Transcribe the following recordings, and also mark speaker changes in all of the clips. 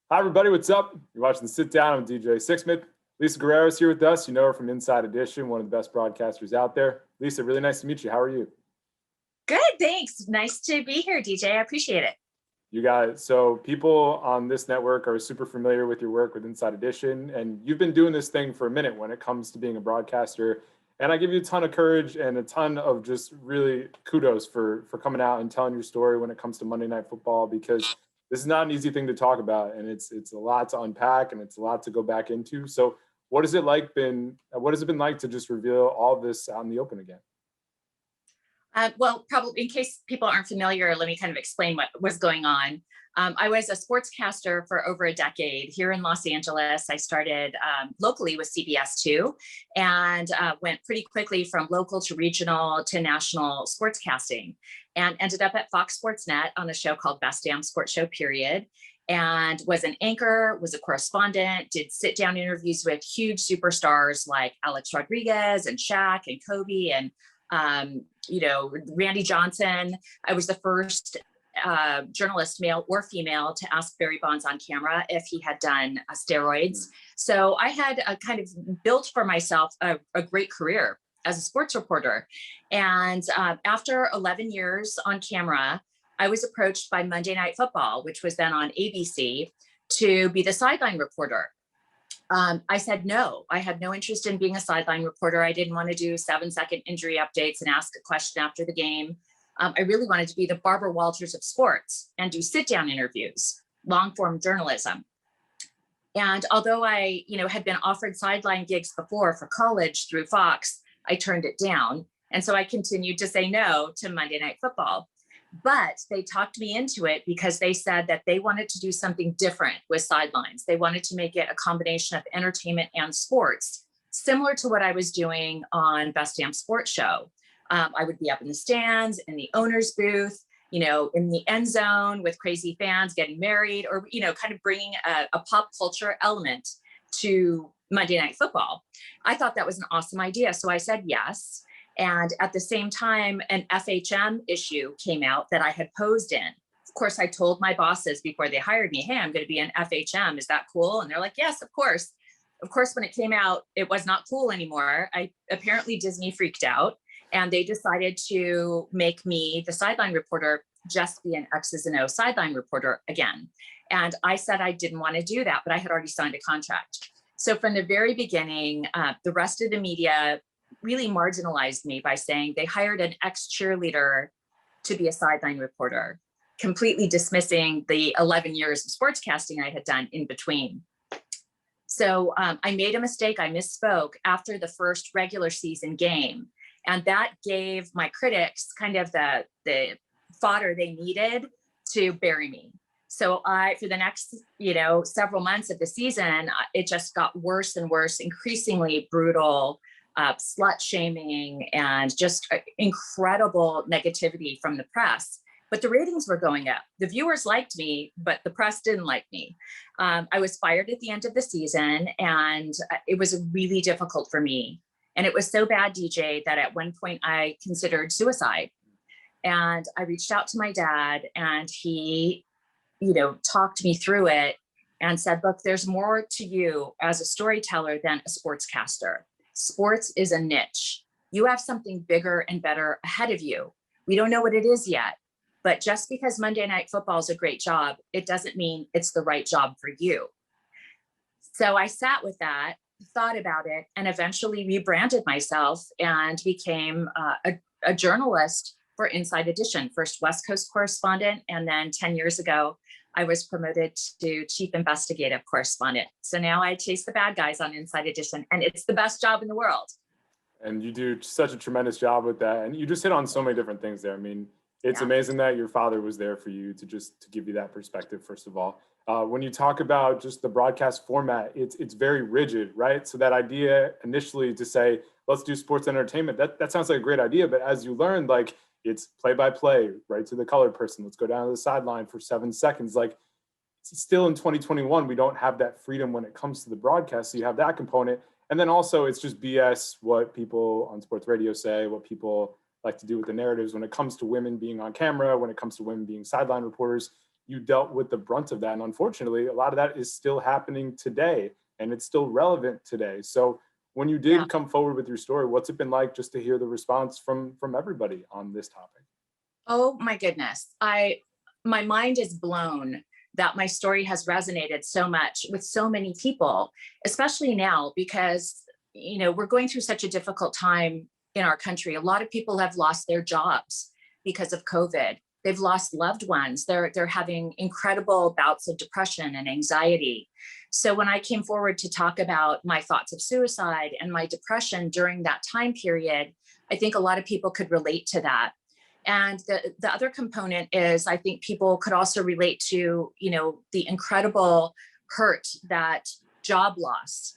Speaker 1: Hi, everybody. What's up? You're watching The Sit Down. I'm DJ Sixsmith. Lisa Guerrero is here with us. You know her from Inside Edition, one of the best broadcasters out there. Lisa, really nice to meet you. How are you?
Speaker 2: Good, thanks. Nice to be here, DJ. I appreciate it.
Speaker 1: You got it. So people on this network are super familiar with your work with Inside Edition, and you've been doing this thing for a minute when it comes to being a broadcaster. And I give you a ton of courage and a ton of just really kudos for coming out and telling your story when it comes to Monday Night Football, because this is not an easy thing to talk about, and it's a lot to unpack and it's a lot to go back into. So what has it been like to just reveal all this out in the open again?
Speaker 2: Well, probably in case people aren't familiar, let me kind of explain what was going on. I was a sportscaster for over a decade here in Los Angeles. I started locally with CBS2 and went pretty quickly from local to regional to national sportscasting, and ended up at Fox Sports Net on a show called Best Damn Sports Show, period. And was an anchor, was a correspondent, did sit down interviews with huge superstars like Alex Rodriguez and Shaq and Kobe and Randy Johnson. I was the first journalist, male or female, to ask Barry Bonds on camera if he had done steroids. So I had kind of built for myself a great career as a sports reporter. And after 11 years on camera, I was approached by Monday Night Football, which was then on ABC, to be the sideline reporter. I said no. I had no interest in being a sideline reporter. I didn't want to do 7-second injury updates and ask a question after the game. I really wanted to be the Barbara Walters of sports and do sit-down interviews, long-form journalism. And although I, had been offered sideline gigs before for college through Fox, I turned it down. And so I continued to say no to Monday Night Football. But they talked me into it because they said that they wanted to do something different with sidelines. They wanted to make it a combination of entertainment and sports, similar to what I was doing on Best Damn Sports Show. I would be up in the stands, in the owner's booth, in the end zone with crazy fans getting married, or, kind of bringing a pop culture element to Monday Night Football. I thought that was an awesome idea. So I said yes. And at the same time, an FHM issue came out that I had posed in. Of course, I told my bosses before they hired me, hey, I'm going to be an FHM. Is that cool? And they're like, yes, of course. Of course, when it came out, it was not cool anymore. Apparently Disney freaked out, and they decided to make me the sideline reporter, just be an X's and O sideline reporter again. And I said I didn't want to do that, but I had already signed a contract. So from the very beginning, the rest of the media really marginalized me by saying they hired an ex-cheerleader to be a sideline reporter, completely dismissing the 11 years of sportscasting I had done in between. So I made a mistake. I misspoke after the first regular season game. And that gave my critics kind of the fodder they needed to bury me. So for the next, several months of the season, it just got worse and worse, increasingly brutal, slut shaming, and just incredible negativity from the press. But the ratings were going up. The viewers liked me, but the press didn't like me. I was fired at the end of the season, and it was really difficult for me. And it was so bad, DJ, that at one point I considered suicide. And I reached out to my dad, and he, talked me through it and said, look, there's more to you as a storyteller than a sportscaster. Sports is a niche. You have something bigger and better ahead of you. We don't know what it is yet, but just because Monday Night Football is a great job, it doesn't mean it's the right job for you. So I sat with that, thought about it, and eventually rebranded myself and became a journalist for Inside Edition, first West Coast correspondent, and then 10 years ago, I was promoted to chief investigative correspondent. So now I chase the bad guys on Inside Edition, and it's the best job in the world.
Speaker 1: And you do such a tremendous job with that. And you just hit on so many different things there. I mean, it's amazing that your father was there for you to give you that perspective, first of all. When you talk about just the broadcast format, it's very rigid, right? So that idea initially to say, let's do sports entertainment, that sounds like a great idea. But as you learned, like, it's play-by-play, right to the colored person. Let's go down to the sideline for 7 seconds. Like, still in 2021, we don't have that freedom when it comes to the broadcast. So you have that component. And then also it's just BS what people on sports radio say, what people like to do with the narratives when it comes to women being on camera, when it comes to women being sideline reporters. you dealt with the brunt of that. And unfortunately, a lot of that is still happening today, and it's still relevant today. So when you did come forward with your story, what's it been like just to hear the response from everybody on this topic?
Speaker 2: Oh my goodness. My mind is blown that my story has resonated so much with so many people, especially now, because, we're going through such a difficult time in our country. A lot of people have lost their jobs because of COVID. They've lost loved ones. They're having incredible bouts of depression and anxiety. So when I came forward to talk about my thoughts of suicide and my depression during that time period, I think a lot of people could relate to that. And the other component is, I think people could also relate to, the incredible hurt that job loss,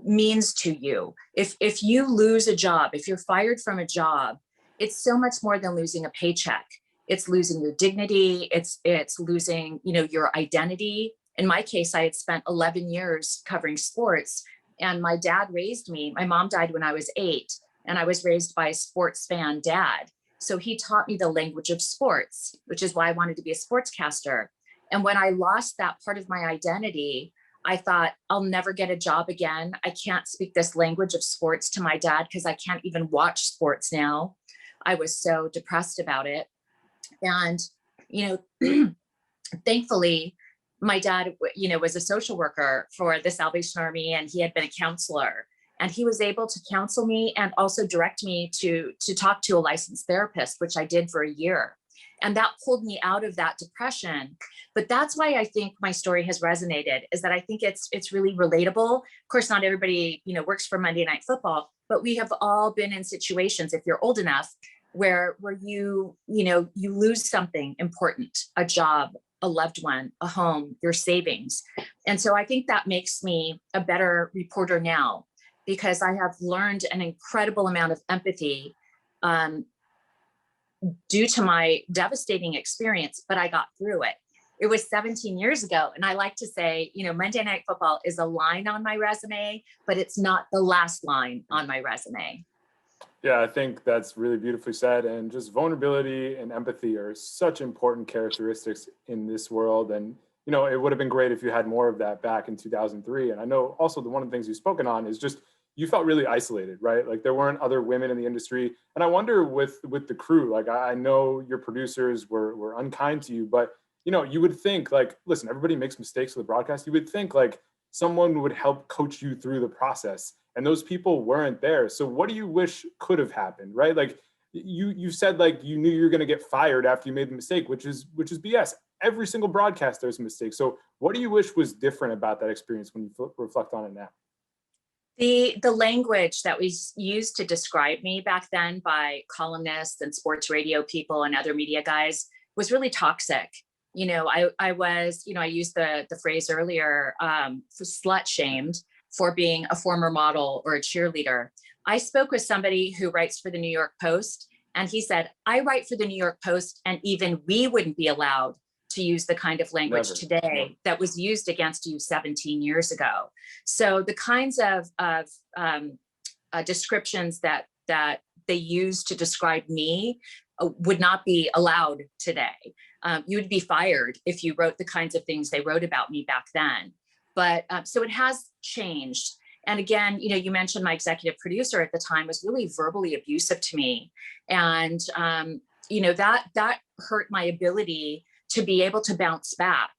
Speaker 2: means to you. If you lose a job, if you're fired from a job, it's so much more than losing a paycheck. It's losing your dignity. It's losing, your identity. In my case, I had spent 11 years covering sports, and my dad raised me. My mom died when I was 8. And I was raised by a sports fan dad. So he taught me the language of sports, which is why I wanted to be a sportscaster. And when I lost that part of my identity, I thought, I'll never get a job again. I can't speak this language of sports to my dad because I can't even watch sports now. I was so depressed about it. And, thankfully, my dad, was a social worker for the Salvation Army, and he had been a counselor. And he was able to counsel me and also direct me to talk to a licensed therapist, which I did for a year. And that pulled me out of that depression. But that's why I think my story has resonated, is that I think it's really relatable. Of course, not everybody, works for Monday Night Football, but we have all been in situations, if you're old enough, where you lose something important, a job, a loved one, a home, your savings. And so I think that makes me a better reporter now, because I have learned an incredible amount of empathy due to my devastating experience, but I got through it. It was 17 years ago. And I like to say, Monday Night Football is a line on my resume, but it's not the last line on my resume.
Speaker 1: Yeah, I think that's really beautifully said. And just vulnerability and empathy are such important characteristics in this world. And, it would have been great if you had more of that back in 2003. And I know also one of the things you've spoken on is just, you felt really isolated, right? Like there weren't other women in the industry. And I wonder with the crew, like I know your producers were unkind to you, but you would think like, listen, everybody makes mistakes with the broadcast. You would think like someone would help coach you through the process, and those people weren't there. So what do you wish could have happened, right? Like you said, like you knew you were going to get fired after you made the mistake, which is BS. Every single broadcast, there's a mistake. So what do you wish was different about that experience when you reflect on it now?
Speaker 2: The language that was used to describe me back then by columnists and sports radio people and other media guys was really toxic. I was, I used the phrase earlier, slut shamed for being a former model or a cheerleader. I spoke with somebody who writes for the New York Post, and he said, I write for the New York Post, and even we wouldn't be allowed to use the kind of language today that was used against you 17 years ago. So the kinds of descriptions that they use to describe me would not be allowed today. You would be fired if you wrote the kinds of things they wrote about me back then. But so it has changed. And again, you mentioned my executive producer at the time was really verbally abusive to me. And, that hurt my ability to be able to bounce back.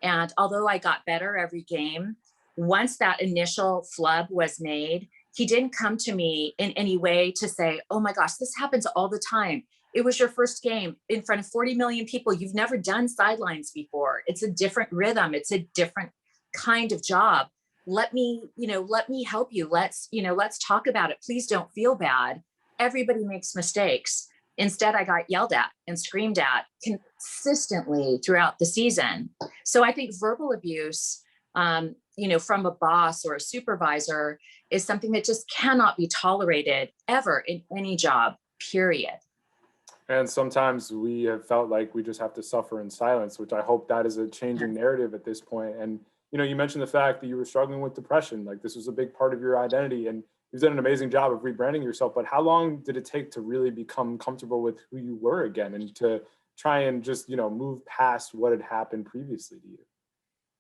Speaker 2: And although I got better every game, once that initial flub was made, he didn't come to me in any way to say, oh my gosh, this happens all the time. It was your first game in front of 40 million people. You've never done sidelines before. It's a different rhythm. It's a different kind of job. Let me help you. Let's talk about it. Please don't feel bad. Everybody makes mistakes. Instead, I got yelled at and screamed at consistently throughout the season. So I think verbal abuse, from a boss or a supervisor is something that just cannot be tolerated ever in any job, period.
Speaker 1: And sometimes we have felt like we just have to suffer in silence, which I hope that is a changing narrative at this point. And, you mentioned the fact that you were struggling with depression, like this was a big part of your identity, and you've done an amazing job of rebranding yourself. But how long did it take to really become comfortable with who you were again, and to try and just, move past what had happened previously to you?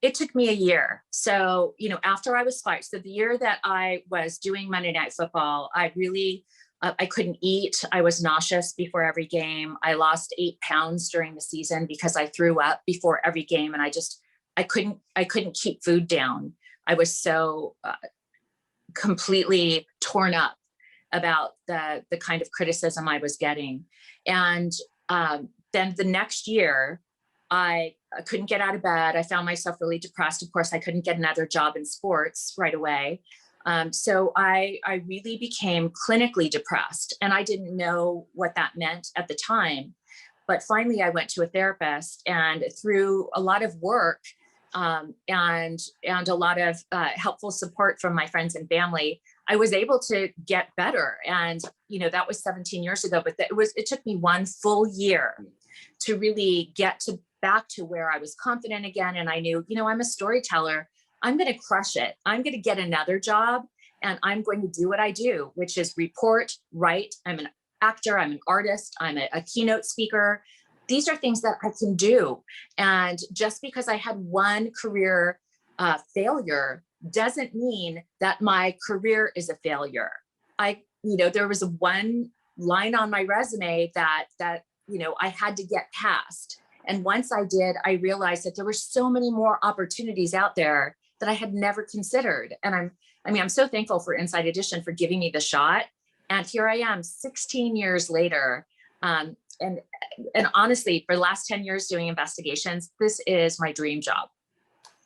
Speaker 2: It took me a year. So, after I was fired, so the year that I was doing Monday Night Football, I really, I couldn't eat. I was nauseous before every game. I lost 8 pounds during the season because I threw up before every game, and I couldn't keep food down. I was so completely torn up about the kind of criticism I was getting. And then the next year, I couldn't get out of bed. I found myself really depressed. Of course, I couldn't get another job in sports right away. So I really became clinically depressed, and I didn't know what that meant at the time. But finally, I went to a therapist, and through a lot of work and a lot of helpful support from my friends and family, I was able to get better. And that was 17 years ago. But it took me 1 full year to really get back to where I was confident again. And I knew, I'm a storyteller. I'm going to crush it. I'm going to get another job, and I'm going to do what I do, which is report, write. I'm an actor. I'm an artist. I'm a keynote speaker. These are things that I can do. And just because I had one career failure doesn't mean that my career is a failure. There was one line on my resume that I had to get past. And once I did, I realized that there were so many more opportunities out there that I had never considered. And I'm so thankful for Inside Edition for giving me the shot. And here I am 16 years later. And honestly, for the last 10 years doing investigations, this is my dream job.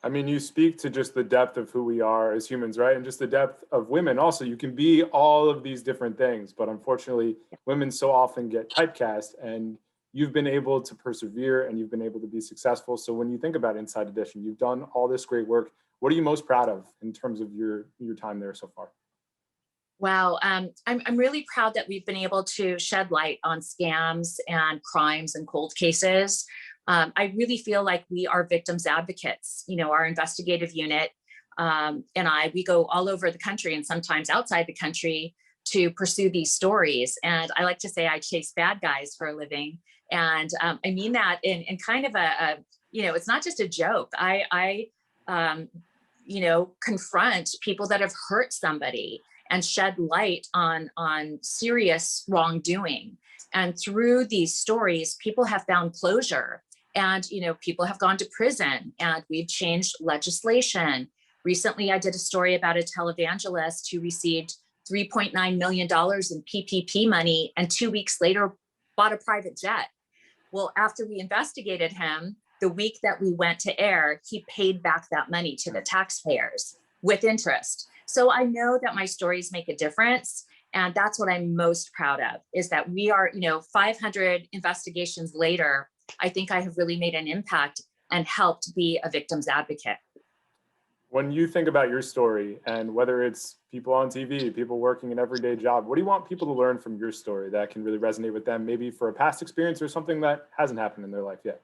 Speaker 1: I mean, you speak to just the depth of who we are as humans, right? And just the depth of women. Also, you can be all of these different things, but unfortunately, women so often get typecast, and you've been able to persevere and you've been able to be successful. So when you think about Inside Edition, you've done all this great work. What are you most proud of in terms of your time there so far?
Speaker 2: Wow. I'm really proud that we've been able to shed light on scams and crimes and cold cases. I really feel like we are victims advocates. Our investigative unit and we go all over the country and sometimes outside the country to pursue these stories. And I like to say I chase bad guys for a living. And I mean that in kind of it's not just a joke. I confront people that have hurt somebody and shed light on serious wrongdoing. And through these stories, people have found closure, and people have gone to prison, and we've changed legislation. Recently, I did a story about a televangelist who received $3.9 million in PPP money, and 2 weeks later bought a private jet. Well, after we investigated him, the week that we went to air, he paid back that money to the taxpayers with interest. So I know that my stories make a difference. And that's what I'm most proud of, is that we are, 500 investigations later, I think I have really made an impact and helped be a victim's advocate.
Speaker 1: When you think about your story, and whether it's people on TV, people working an everyday job, what do you want people to learn from your story that can really resonate with them, maybe for a past experience or something that hasn't happened in their life yet?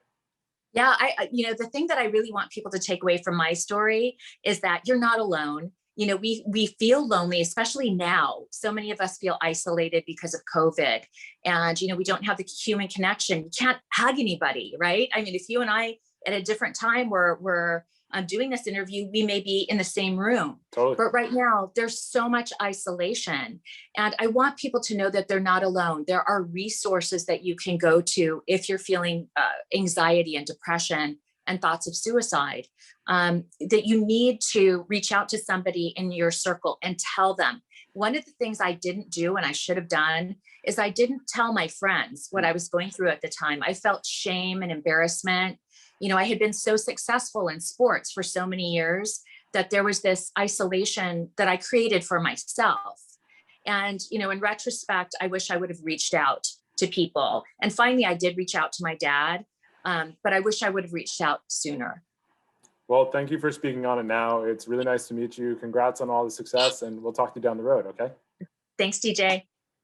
Speaker 2: Yeah, the thing that I really want people to take away from my story is that you're not alone. We feel lonely, especially now. So many of us feel isolated because of COVID, and, we don't have the human connection. You can't hug anybody, right? I mean, if you and I at a different time were doing this interview, we may be in the same room.
Speaker 1: Totally.
Speaker 2: But right now, there's so much isolation. And I want people to know that they're not alone. There are resources that you can go to if you're feeling anxiety and depression and thoughts of suicide, that you need to reach out to somebody in your circle and tell them. One of the things I didn't do and I should have done is I didn't tell my friends what I was going through at the time. I felt shame and embarrassment. I had been so successful in sports for so many years that there was this isolation that I created for myself. And, in retrospect, I wish I would have reached out to people. And finally, I did reach out to my dad, but I wish I would have reached out sooner.
Speaker 1: Well, thank you for speaking on it now. It's really nice to meet you. Congrats on all the success, and we'll talk to you down the road, okay?
Speaker 2: Thanks, DJ.